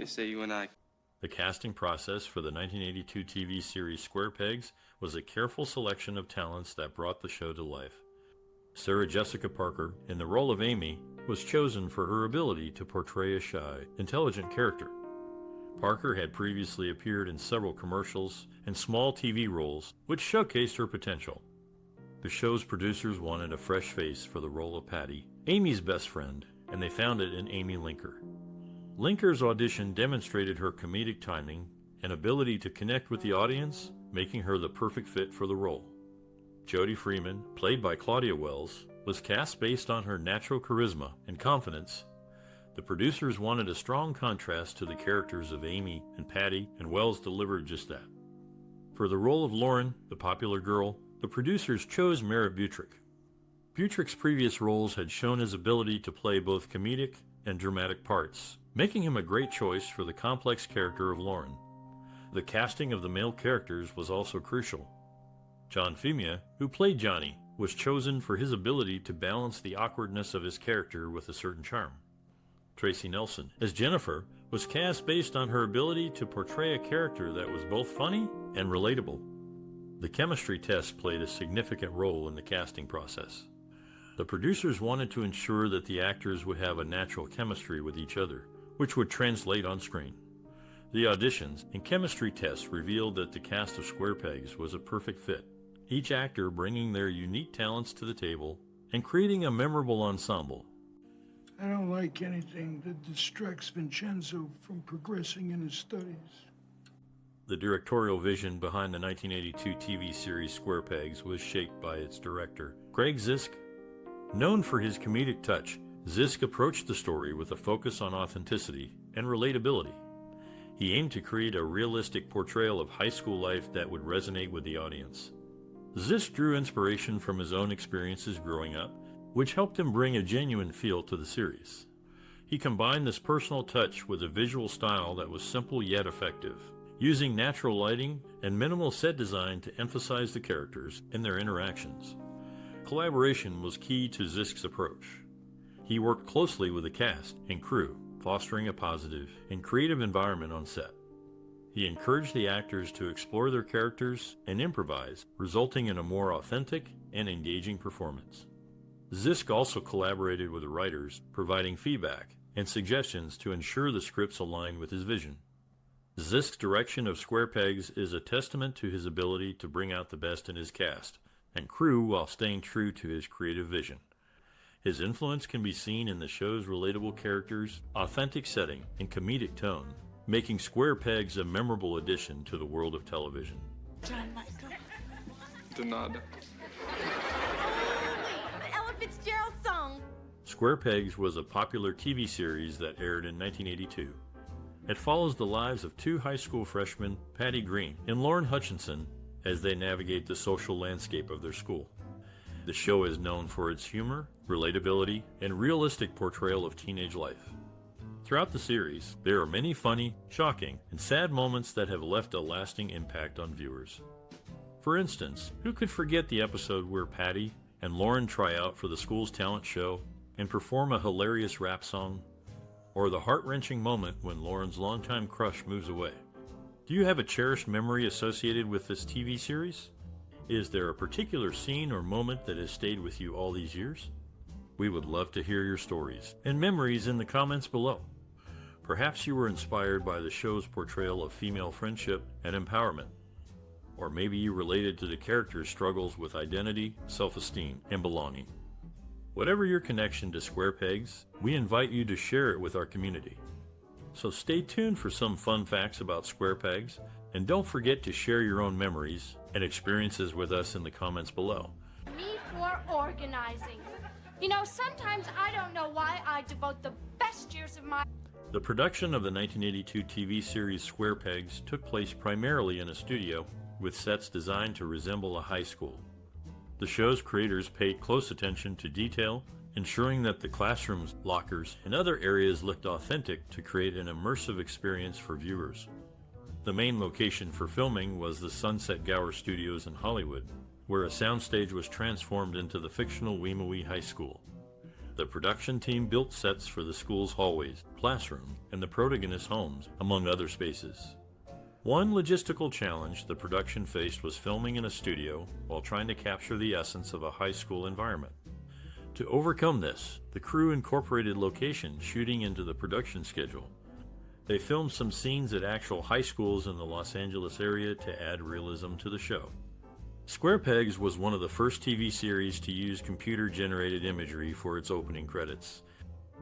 They say you and I. The casting process for the 1982 TV series Square Pegs was a careful selection of talents that brought the show to life. Sarah Jessica Parker, in the role of Amy, was chosen for her ability to portray a shy, intelligent character. Parker had previously appeared in several commercials and small TV roles, which showcased her potential. The show's producers wanted a fresh face for the role of Patty, Amy's best friend, and they found it in Amy Linker. Linker's audition demonstrated her comedic timing and ability to connect with the audience, making her the perfect fit for the role. Jodie Freeman, played by Claudia Wells, was cast based on her natural charisma and confidence. The producers wanted a strong contrast to the characters of Amy and Patty, and Wells delivered just that. For the role of Lauren, the popular girl, the producers chose Merritt Butrick. Butrick's previous roles had shown his ability to play both comedic and dramatic parts, making him a great choice for the complex character of Lauren. The casting of the male characters was also crucial. John Femia, who played Johnny, was chosen for his ability to balance the awkwardness of his character with a certain charm. Tracy Nelson, as Jennifer, was cast based on her ability to portray a character that was both funny and relatable. The chemistry test played a significant role in the casting process. The producers wanted to ensure that the actors would have a natural chemistry with each other, which would translate on screen. The auditions and chemistry tests revealed that the cast of Square Pegs was a perfect fit, each actor bringing their unique talents to the table and creating a memorable ensemble. I don't like anything that distracts Vincenzo from progressing in his studies. The directorial vision behind the 1982 TV series Square Pegs was shaped by its director, Craig Zisk. Known for his comedic touch, Zisk approached the story with a focus on authenticity and relatability. He aimed to create a realistic portrayal of high school life that would resonate with the audience. Zisk drew inspiration from his own experiences growing up, which helped him bring a genuine feel to the series. He combined this personal touch with a visual style that was simple yet effective, using natural lighting and minimal set design to emphasize the characters and their interactions. Collaboration was key to Zisk's approach. He worked closely with the cast and crew, fostering a positive and creative environment on set. He encouraged the actors to explore their characters and improvise, resulting in a more authentic and engaging performance. Zisk also collaborated with the writers, providing feedback and suggestions to ensure the scripts aligned with his vision. Zisk's direction of Square Pegs is a testament to his ability to bring out the best in his cast and crew while staying true to his creative vision. His influence can be seen in the show's relatable characters, authentic setting, and comedic tone, making Square Pegs a memorable addition to the world of television. John Michael. Donada. The Ella Fitzgerald song. Square Pegs was a popular TV series that aired in 1982. It follows the lives of two high school freshmen, Patty Greene and Lauren Hutchinson, as they navigate the social landscape of their school. The show is known for its humor, relatability, and realistic portrayal of teenage life. Throughout the series, there are many funny, shocking, and sad moments that have left a lasting impact on viewers. For instance, who could forget the episode where Patty and Lauren try out for the school's talent show and perform a hilarious rap song? Or the heart-wrenching moment when Lauren's longtime crush moves away? Do you have a cherished memory associated with this TV series? Is there a particular scene or moment that has stayed with you all these years? We would love to hear your stories and memories in the comments below. Perhaps you were inspired by the show's portrayal of female friendship and empowerment. Or maybe you related to the characters' struggles with identity, self-esteem, and belonging. Whatever your connection to Square Pegs, we invite you to share it with our community. So stay tuned for some fun facts about Square Pegs, and don't forget to share your own memories and experiences with us in the comments below. Me for organizing. You know, sometimes I don't know why I devote the best years of my... The production of the 1982 TV series Square Pegs took place primarily in a studio with sets designed to resemble a high school. The show's creators paid close attention to detail, ensuring that the classrooms, lockers, and other areas looked authentic to create an immersive experience for viewers. The main location for filming was the Sunset Gower Studios in Hollywood, where a soundstage was transformed into the fictional Weemowy High School. the production team built sets for the school's hallways, classroom, and the protagonist's homes, among other spaces. One logistical challenge the production faced was filming in a studio while trying to capture the essence of a high school environment. To overcome this, the crew incorporated location shooting into the production schedule. They filmed some scenes at actual high schools in the Los Angeles area to add realism to the show. Square Pegs was one of the first TV series to use computer-generated imagery for its opening credits.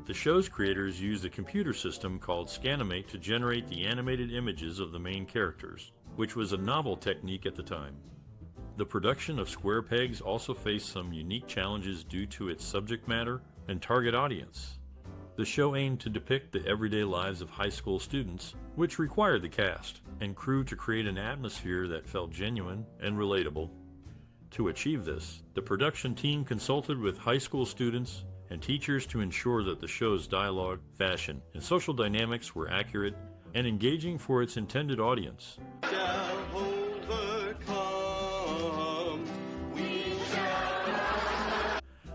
The show's creators used a computer system called Scanimate to generate the animated images of the main characters, which was a novel technique at the time. The production of Square Pegs also faced some unique challenges due to its subject matter and target audience. The show aimed to depict the everyday lives of high school students, which required the cast and crew to create an atmosphere that felt genuine and relatable. To achieve this, the production team consulted with high school students and teachers to ensure that the show's dialogue, fashion, and social dynamics were accurate and engaging for its intended audience.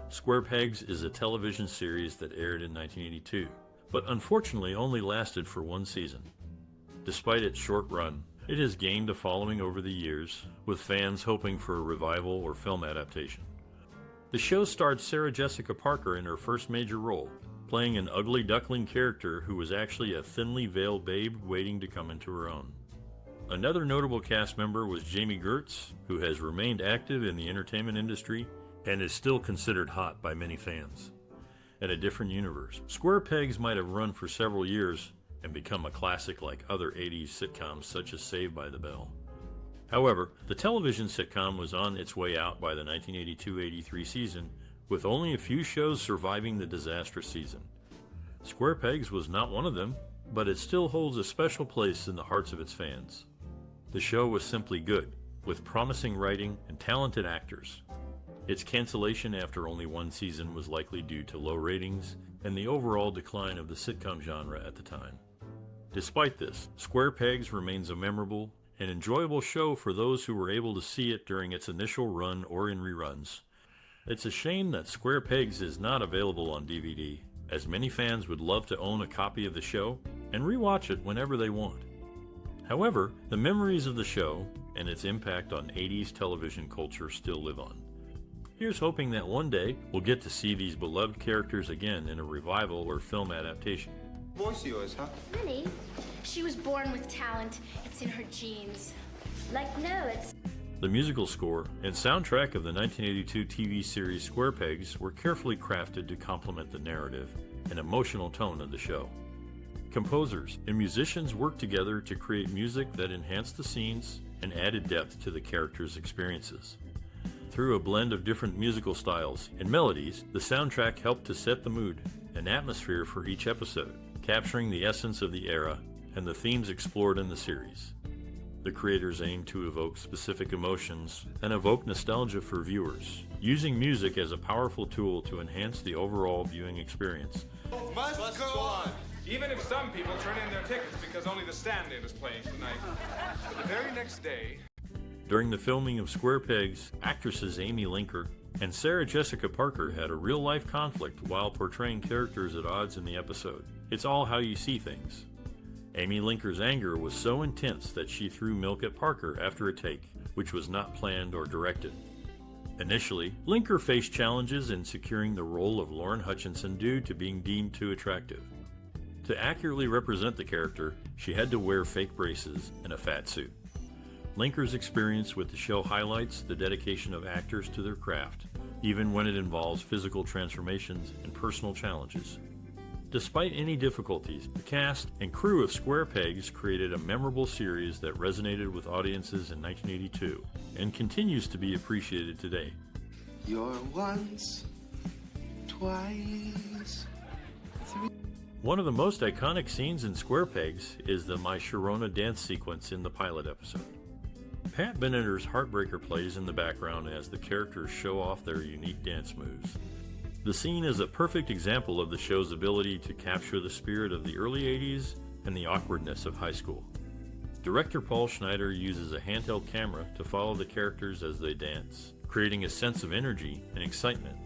Square Pegs is a television series that aired in 1982, but unfortunately only lasted for one season. Despite its short run, it has gained a following over the years, with fans hoping for a revival or film adaptation. The show starred Sarah Jessica Parker in her first major role, playing an ugly duckling character who was actually a thinly veiled babe waiting to come into her own. Another notable cast member was Jami Gertz, who has remained active in the entertainment industry and is still considered hot by many fans. In a different universe, Square Pegs might have run for several years and become a classic like other 80s sitcoms such as Saved by the Bell. However, the television sitcom was on its way out by the 1982-83 season, with only a few shows surviving the disastrous season. Square Pegs was not one of them, but it still holds a special place in the hearts of its fans. The show was simply good, with promising writing and talented actors. Its cancellation after only one season was likely due to low ratings and the overall decline of the sitcom genre at the time. Despite this, Square Pegs remains a memorable and enjoyable show for those who were able to see it during its initial run or in reruns. It's a shame that Square Pegs is not available on DVD, as many fans would love to own a copy of the show and rewatch it whenever they want. However, the memories of the show and its impact on 80s television culture still live on. Here's hoping that one day we'll get to see these beloved characters again in a revival or film adaptation. Voice of yours, huh? Vinnie, she was born with talent. It's in her genes. It's The musical score and soundtrack of the 1982 TV series Square Pegs were carefully crafted to complement the narrative and emotional tone of the show. Composers and musicians worked together to create music that enhanced the scenes and added depth to the characters' experiences. Through a blend of different musical styles and melodies, the soundtrack helped to set the mood and atmosphere for each episode, capturing the essence of the era and the themes explored in the series. The creators aimed to evoke specific emotions and evoke nostalgia for viewers, using music as a powerful tool to enhance the overall viewing experience. Must go on! Even if some people turn in their tickets because only the stand-in is playing tonight. But the very next day... During the filming of Square Pegs, actresses Amy Linker and Sarah Jessica Parker had a real-life conflict while portraying characters at odds in the episode. It's all how you see things. Amy Linker's anger was so intense that she threw milk at Parker after a take, which was not planned or directed. Initially, Linker faced challenges in securing the role of Lauren Hutchinson due to being deemed too attractive. To accurately represent the character, she had to wear fake braces and a fat suit. Linker's experience with the show highlights the dedication of actors to their craft, even when it involves physical transformations and personal challenges. Despite any difficulties, the cast and crew of Square Pegs created a memorable series that resonated with audiences in 1982 and continues to be appreciated today. You're once, twice, three. One of the most iconic scenes in Square Pegs is the My Sharona dance sequence in the pilot episode. Pat Benatar's Heartbreaker plays in the background as the characters show off their unique dance moves. The scene is a perfect example of the show's ability to capture the spirit of the early 80s and the awkwardness of high school. Director Paul Schneider uses a handheld camera to follow the characters as they dance, creating a sense of energy and excitement.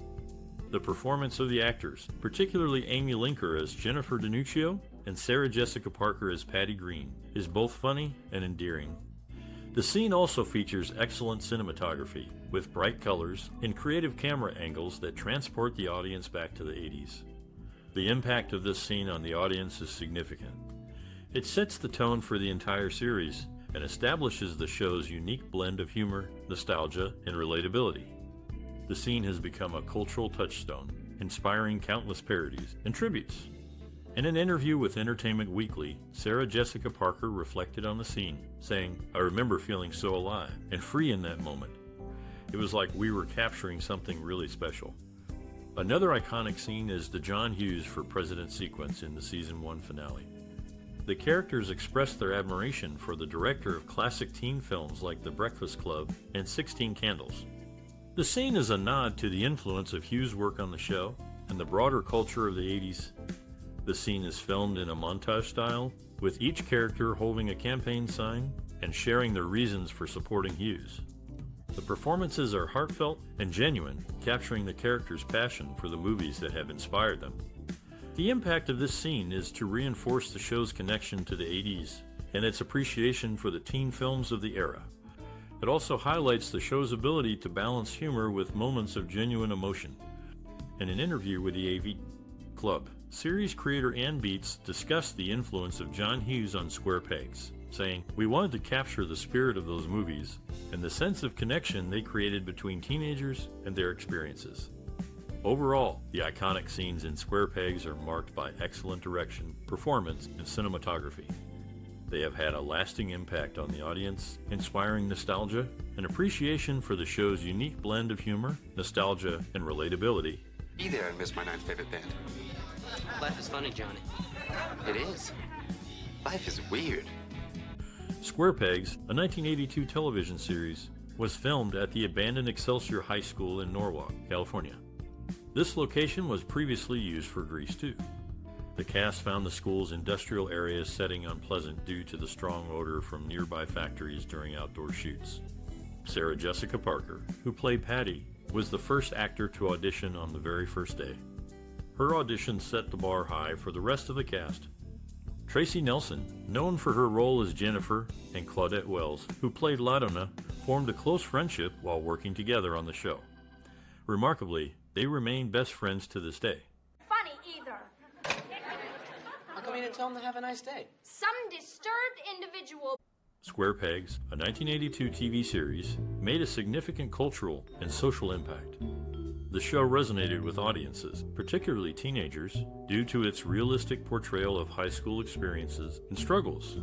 The performance of the actors, particularly Amy Linker as Jennifer DiNuccio and Sarah Jessica Parker as Patty Greene, is both funny and endearing. The scene also features excellent cinematography, with bright colors and creative camera angles that transport the audience back to the 80s. The impact of this scene on the audience is significant. It sets the tone for the entire series and establishes the show's unique blend of humor, nostalgia, and relatability. The scene has become a cultural touchstone, inspiring countless parodies and tributes. In an interview with Entertainment Weekly, Sarah Jessica Parker reflected on the scene, saying, "I remember feeling so alive and free in that moment. It was like we were capturing something really special." Another iconic scene is the John Hughes for President sequence in the Season 1 finale. The characters express their admiration for the director of classic teen films like The Breakfast Club and 16 Candles. The scene is a nod to the influence of Hughes' work on the show and the broader culture of the 80s. The scene is filmed in a montage style, with each character holding a campaign sign and sharing their reasons for supporting Hughes. The performances are heartfelt and genuine, capturing the characters' passion for the movies that have inspired them. The impact of this scene is to reinforce the show's connection to the 80s and its appreciation for the teen films of the era. It also highlights the show's ability to balance humor with moments of genuine emotion. In an interview with the AV Club, series creator Ann Beats discussed the influence of John Hughes on Square Pegs, saying, "We wanted to capture the spirit of those movies and the sense of connection they created between teenagers and their experiences." Overall, the iconic scenes in Square Pegs are marked by excellent direction, performance, and cinematography. They have had a lasting impact on the audience, inspiring nostalgia and appreciation for the show's unique blend of humor, nostalgia, and relatability. Be there and miss my ninth favorite band. Life is funny, Johnny. It is. Life is weird. Square Pegs, a 1982 television series, was filmed at the abandoned Excelsior High School in Norwalk, California. This location was previously used for Grease 2. The cast found the school's industrial area setting unpleasant due to the strong odor from nearby factories during outdoor shoots. Sarah Jessica Parker, who played Patty, was the first actor to audition on the very first day. Her audition set the bar high for the rest of the cast. Tracy Nelson, known for her role as Jennifer, and Claudette Wells, who played LaDonna, formed a close friendship while working together on the show. Remarkably, they remain best friends to this day. Funny either. How come you didn't tell him to have a nice day? Some disturbed individual. Square Pegs, a 1982 TV series, made a significant cultural and social impact. The show resonated with audiences, particularly teenagers, due to its realistic portrayal of high school experiences and struggles.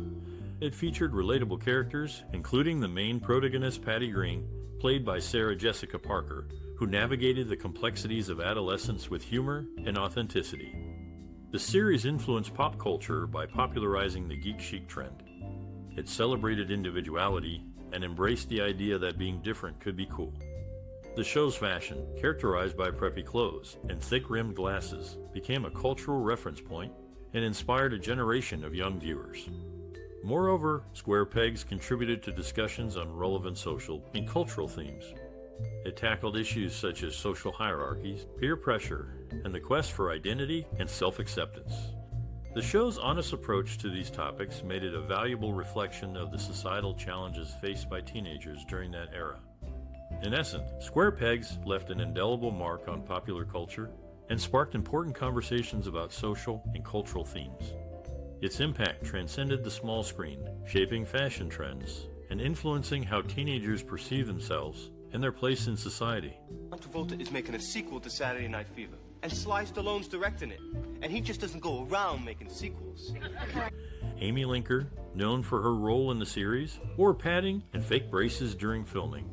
It featured relatable characters, including the main protagonist Patty Greene, played by Sarah Jessica Parker, who navigated the complexities of adolescence with humor and authenticity. The series influenced pop culture by popularizing the geek chic trend. It celebrated individuality and embraced the idea that being different could be cool. The show's fashion, characterized by preppy clothes and thick-rimmed glasses, became a cultural reference point and inspired a generation of young viewers. Moreover, Square Pegs contributed to discussions on relevant social and cultural themes. It tackled issues such as social hierarchies, peer pressure, and the quest for identity and self-acceptance. The show's honest approach to these topics made it a valuable reflection of the societal challenges faced by teenagers during that era. In essence, Square Pegs left an indelible mark on popular culture and sparked important conversations about social and cultural themes. Its impact transcended the small screen, shaping fashion trends and influencing how teenagers perceive themselves and their place in society. John Travolta is making a sequel to Saturday Night Fever, and Sly Stallone's directing it, and he just doesn't go around making sequels. Amy Linker, known for her role in the series, wore padding and fake braces during filming.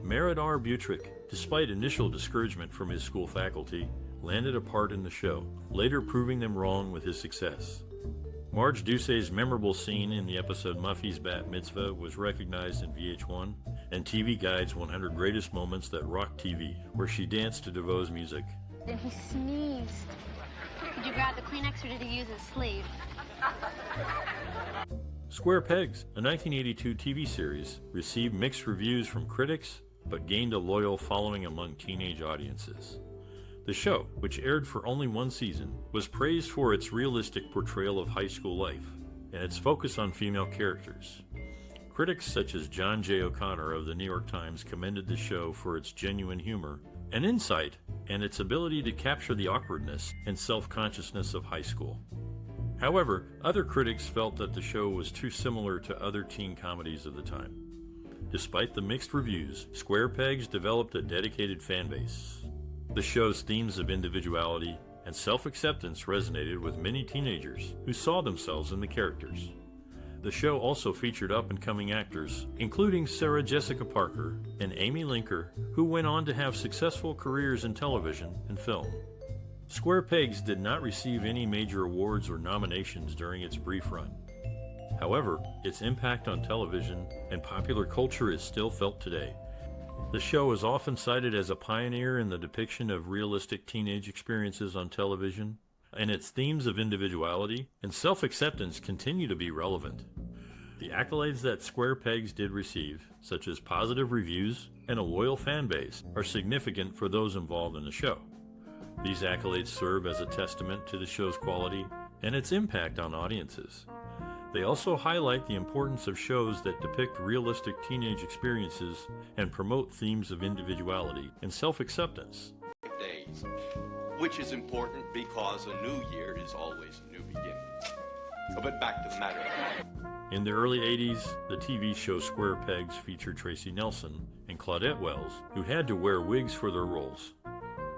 Merritt R. Butrick, despite initial discouragement from his school faculty, landed a part in the show, later proving them wrong with his success. Marge Ducey's memorable scene in the episode Muffy's Bat Mitzvah was recognized in VH1 and TV Guide's 100 Greatest Moments That Rock TV, where she danced to DeVoe's music. And he sneezed. Did you grab the Kleenex or did he use his sleeve? Square Pegs, a 1982 TV series, received mixed reviews from critics, but gained a loyal following among teenage audiences. The show, which aired for only one season, was praised for its realistic portrayal of high school life and its focus on female characters. Critics such as John J. O'Connor of the New York Times commended the show for its genuine humor and insight and its ability to capture the awkwardness and self-consciousness of high school. However, other critics felt that the show was too similar to other teen comedies of the time. Despite the mixed reviews, Square Pegs developed a dedicated fan base. The show's themes of individuality and self-acceptance resonated with many teenagers who saw themselves in the characters. The show also featured up-and-coming actors, including Sarah Jessica Parker and Amy Linker, who went on to have successful careers in television and film. Square Pegs did not receive any major awards or nominations during its brief run. However, its impact on television and popular culture is still felt today. The show is often cited as a pioneer in the depiction of realistic teenage experiences on television, and its themes of individuality and self-acceptance continue to be relevant. The accolades that Square Pegs did receive, such as positive reviews and a loyal fan base, are significant for those involved in the show. These accolades serve as a testament to the show's quality and its impact on audiences. They also highlight the importance of shows that depict realistic teenage experiences and promote themes of individuality and self-acceptance. Days, which is important because a new year is always a new beginning. But back to the matter. In the early 80s, the TV show Square Pegs featured Tracy Nelson and Claudette Wells, who had to wear wigs for their roles.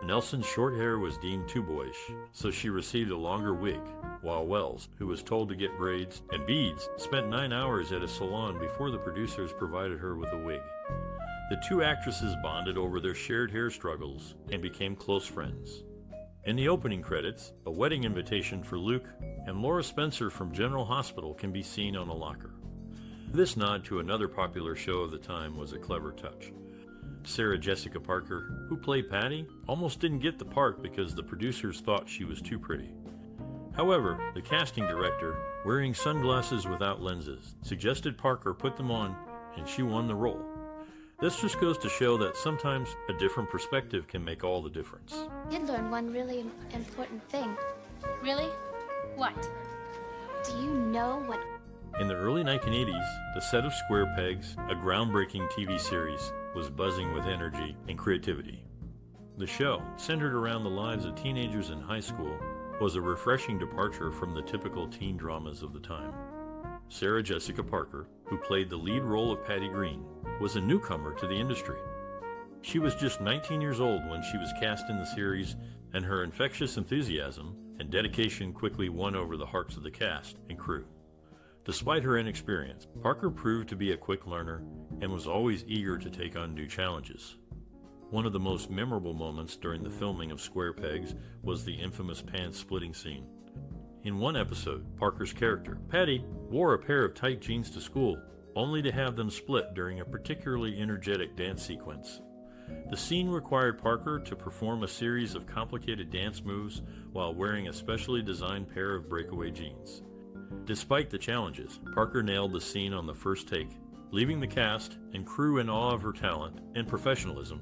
Nelson's short hair was deemed too boyish, so she received a longer wig, while Wells, who was told to get braids and beads, spent 9 hours at a salon before the producers provided her with a wig. The two actresses bonded over their shared hair struggles and became close friends. In the opening credits, a wedding invitation for Luke and Laura Spencer from General Hospital can be seen on a locker. This nod to another popular show of the time was a clever touch. Sarah Jessica Parker, who played Patty, almost didn't get the part because the producers thought she was too pretty. However, the casting director, wearing sunglasses without lenses, suggested Parker put them on, and she won the role. This just goes to show that sometimes a different perspective can make all the difference. I did learn one really important thing. Really? What? Do you know what... In the early 1980s, the set of Square Pegs, a groundbreaking TV series, was buzzing with energy and creativity. The show, centered around the lives of teenagers in high school, was a refreshing departure from the typical teen dramas of the time. Sarah Jessica Parker, who played the lead role of Patty Green, was a newcomer to the industry. She was just 19 years old when she was cast in the series, and her infectious enthusiasm and dedication quickly won over the hearts of the cast and crew. Despite her inexperience, Parker proved to be a quick learner and was always eager to take on new challenges. One of the most memorable moments during the filming of Square Pegs was the infamous pants-splitting scene. In one episode, Parker's character, Patty, wore a pair of tight jeans to school, only to have them split during a particularly energetic dance sequence. The scene required Parker to perform a series of complicated dance moves while wearing a specially designed pair of breakaway jeans. Despite the challenges, Parker nailed the scene on the first take, leaving the cast and crew in awe of her talent and professionalism.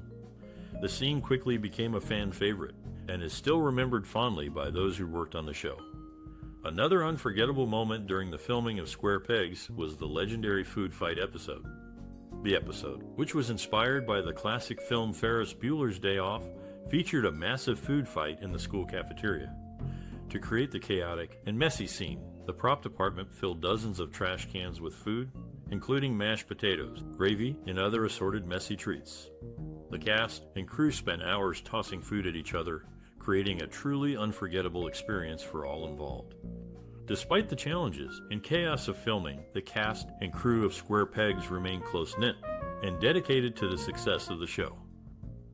The scene quickly became a fan favorite and is still remembered fondly by those who worked on the show. Another unforgettable moment during the filming of Square Pegs was the legendary food fight episode. The episode, which was inspired by the classic film Ferris Bueller's Day Off, featured a massive food fight in the school cafeteria. To create the chaotic and messy scene, the prop department filled dozens of trash cans with food, including mashed potatoes, gravy, and other assorted messy treats. The cast and crew spent hours tossing food at each other, creating a truly unforgettable experience for all involved. Despite the challenges and chaos of filming, the cast and crew of Square Pegs remained close-knit and dedicated to the success of the show.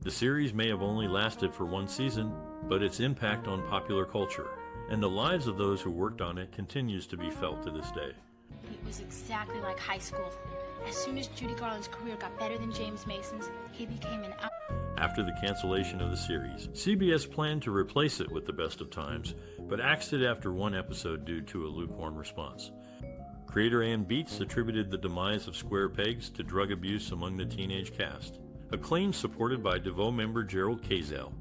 The series may have only lasted for one season, but its impact on popular culture and the lives of those who worked on it continues to be felt to this day. It was exactly like high school. As soon as Judy Garland's career got better than James Mason's, he became an After the cancellation of the series, CBS planned to replace it with The Best of Times, but axed it after one episode due to a lukewarm response. Creator Ann Beats attributed the demise of Square Pegs to drug abuse among the teenage cast, a claim supported by DeVoe member Gerald Cazale.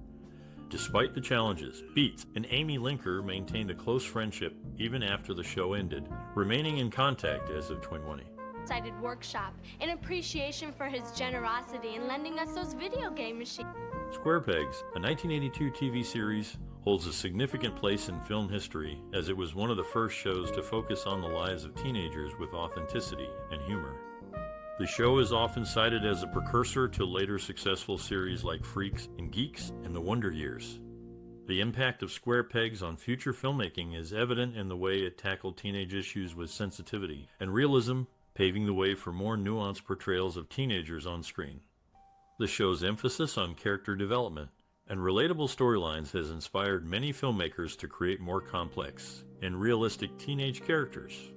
Despite the challenges, Beats and Amy Linker maintained a close friendship even after the show ended, remaining in contact as of 2020. Cited workshop in appreciation for his generosity in lending us those video game machines. Square Pegs, a 1982 TV series, holds a significant place in film history as it was one of the first shows to focus on the lives of teenagers with authenticity and humor. The show is often cited as a precursor to later successful series like Freaks and Geeks and The Wonder Years. The impact of Square Pegs on future filmmaking is evident in the way it tackled teenage issues with sensitivity and realism, paving the way for more nuanced portrayals of teenagers on screen. The show's emphasis on character development and relatable storylines has inspired many filmmakers to create more complex and realistic teenage characters.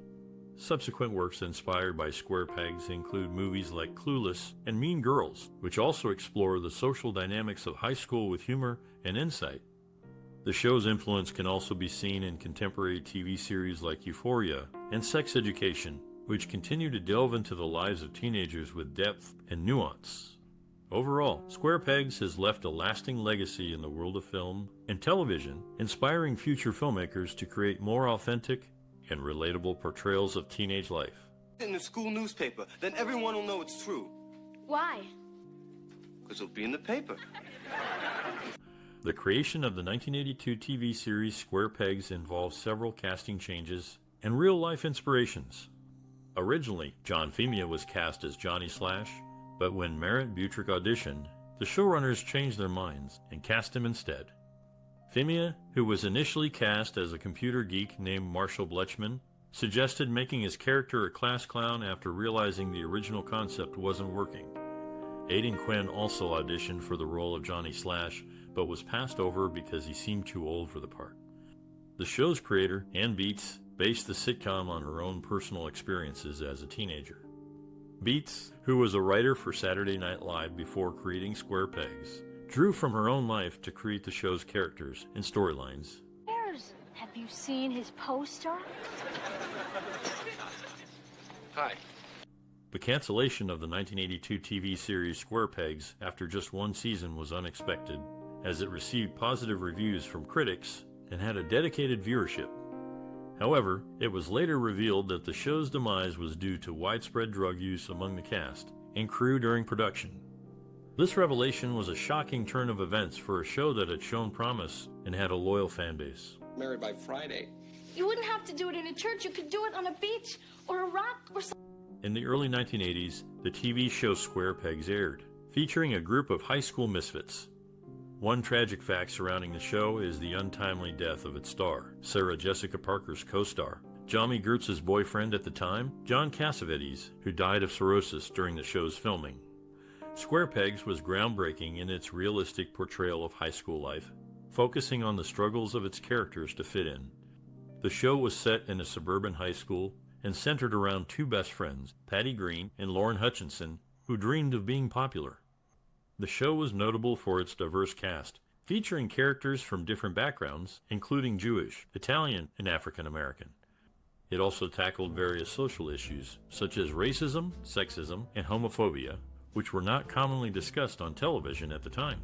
Subsequent works inspired by Square Pegs include movies like Clueless and Mean Girls, which also explore the social dynamics of high school with humor and insight. The show's influence can also be seen in contemporary TV series like Euphoria and Sex Education, which continue to delve into the lives of teenagers with depth and nuance. Overall, Square Pegs has left a lasting legacy in the world of film and television, inspiring future filmmakers to create more authentic and relatable portrayals of teenage life. In the school newspaper, then everyone will know it's true. Why? Because it'll be in the paper. The creation of the 1982 TV series Square Pegs involved several casting changes and real-life inspirations. Originally, John Femia was cast as Johnny Slash, but when Merritt Butrick auditioned, the showrunners changed their minds and cast him instead. Femia, who was initially cast as a computer geek named Marshall Blechtman, suggested making his character a class clown after realizing the original concept wasn't working. Aidan Quinn also auditioned for the role of Johnny Slash, but was passed over because he seemed too old for the part. The show's creator, Ann Beats, based the sitcom on her own personal experiences as a teenager. Beats, who was a writer for Saturday Night Live before creating Square Pegs, drew from her own life to create the show's characters and storylines. Have you seen his poster? Hi. The cancellation of the 1982 TV series Square Pegs after just one season was unexpected, as it received positive reviews from critics and had a dedicated viewership. However, it was later revealed that the show's demise was due to widespread drug use among the cast and crew during production. This revelation was a shocking turn of events for a show that had shown promise and had a loyal fan base. Married by Friday. You wouldn't have to do it in a church. You could do it on a beach or a rock or something. In the early 1980s, the TV show Square Pegs aired, featuring a group of high school misfits. One tragic fact surrounding the show is the untimely death of its star, Sarah Jessica Parker's co-star, Jami Gertz's boyfriend at the time, John Cassavetes, who died of cirrhosis during the show's filming. Square Pegs was groundbreaking in its realistic portrayal of high school life, focusing on the struggles of its characters to fit in. The show was set in a suburban high school and centered around two best friends, Patty Green and Lauren Hutchinson, who dreamed of being popular. The show was notable for its diverse cast, featuring characters from different backgrounds, including Jewish, Italian, and African American. It also tackled various social issues, such as racism, sexism, and homophobia, which were not commonly discussed on television at the time.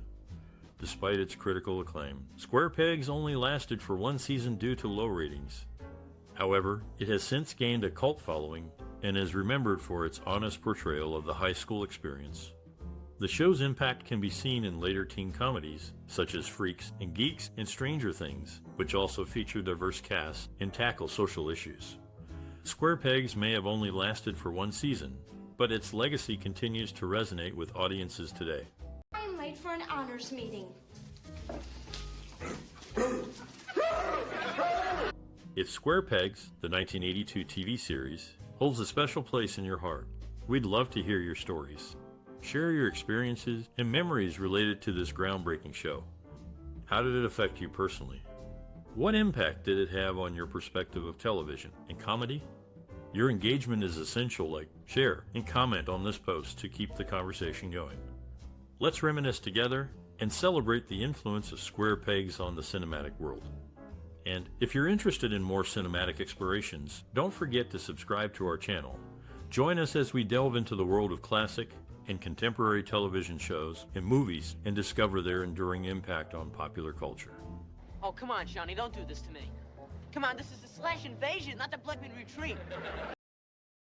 Despite its critical acclaim, Square Pegs only lasted for one season due to low ratings. However, it has since gained a cult following and is remembered for its honest portrayal of the high school experience. The show's impact can be seen in later teen comedies, such as Freaks and Geeks and Stranger Things, which also feature diverse casts and tackle social issues. Square Pegs may have only lasted for one season, but its legacy continues to resonate with audiences today. I'm late for an honors meeting. If Square Pegs, the 1982 TV series, holds a special place in your heart, we'd love to hear your stories. Share your experiences and memories related to this groundbreaking show. How did it affect you personally? What impact did it have on your perspective of television and comedy? Your engagement is essential, like share and comment on this post to keep the conversation going. Let's reminisce together and celebrate the influence of Square Pegs on the cinematic world. And if you're interested in more cinematic explorations, don't forget to subscribe to our channel. Join us as we delve into the world of classic in contemporary television shows and movies and discover their enduring impact on popular culture. Oh, come on, Johnny, don't do this to me. Come on, this is a slash invasion, not the Blechtman retreat.